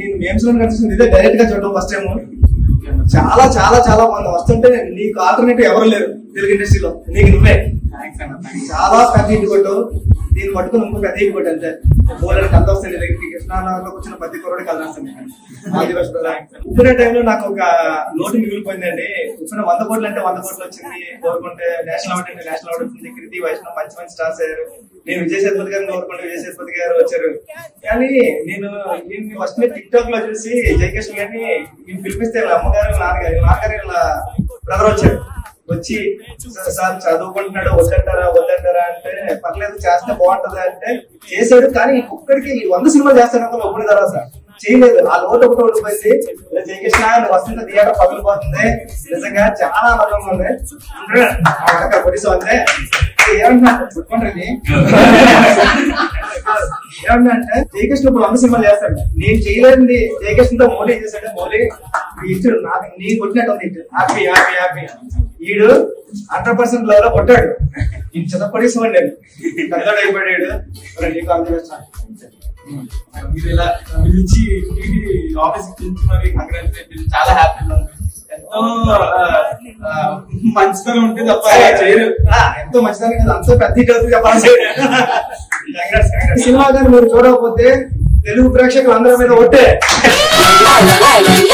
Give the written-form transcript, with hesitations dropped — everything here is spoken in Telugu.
నేను మేమ్స్ లో కనిపిస్తుంది ఇదే డైరెక్ట్ గా చూడడం ఫస్ట్ టైం. చాలా చాలా చాలా బాగుంది. వస్తుంటే నీకు ఆల్టర్నేటివ్ ఎవరు లేరు తెలుగు ఇండస్ట్రీలో, నీకు నువ్వే. చాలా పెద్ద ఇంటి కొట్టు, దీన్ని పట్టుకుని ఇంకో పెద్ద ఇంటి కొట్టు అంతే. బోర్డు కథ వస్తుంది దగ్గరికి, కృష్ణాలో వచ్చిన ప్రతి కొరడు కథ వస్తుంది. ఉప్పుడే టైంలో నాకు ఒక నోటు మిగిలిపోయిందండి. ఉప్పున 100 కోట్లు అంటే 100 కోట్లు వచ్చింది, కోరుకుంటే నేషనల్ అవార్డు అంటే నేషనల్ అవార్డు వచ్చింది. కృతి వైష్ణవ్ మంచి మంచి స్టార్స్ అయ్యారు. నేను విజయ్ సేతుపతి గారిని కోరుకుంటే విజయ్ సేతుపతి గారు వచ్చారు. కానీ నేను ఫస్ట్ టిక్ టాక్ లో చూసి జయకృష్ణ గారిని నేను పిలిపిస్తే వీళ్ళ అమ్మగారు నాన్నగారు వీళ్ళ బ్రదర్ వచ్చారు. వచ్చి సార్ చదువుకుంటున్నాడు, వద్దంటారా అంటే పర్లేదు చేస్తే బాగుంటది అంటే చేసాడు. కానీ ఒక్కడికి 100 సినిమాలు చేస్తాను ఒప్పుడు కదా సార్ చేయలేదు. ఆ లోటు ఒకటి ఓడిపోయింది. జయకృష్ణ వస్తుంటే థియేటర్ పగిలిపోతుంది. నిజంగా చాలా ఆనందంగా ఉంది. పొడిసో అంటే ఏమన్నా అంటే జయకృష్ణ ఇప్పుడు 100 సినిమాలు చేస్తాడు. నేను చేయలేదండి. జయకృష్ణతో మోడీ చేశాడు. మోడీ ఇచ్చాడు నాకు, నేను కొట్టినట్టు ఉంది. Happy happy happy. ఈడు 100% లెవెల్ లో కొట్టాడు. నేను చదవపడేసాడు. నేను పెద్దోడు అయిపోయాడు. నీకు అందజేస్తాను. మీరు ఇలా పిలిచి ఆఫీస్ పిలిచి మరి కంగ్రాచులేషన్. చాలా హ్యాపీగా ఉంది. ఎంతో మంచితనం ఉంటే తప్ప చేయరు. ఎంతో మంచిదాన్ని కదా, అంత పెద్ద హిట్ అవుతుంది చెప్పాలి. సినిమా కానీ మీరు చూడకపోతే తెలుగు ప్రేక్షకులు అందరి మీద ఒట్టే.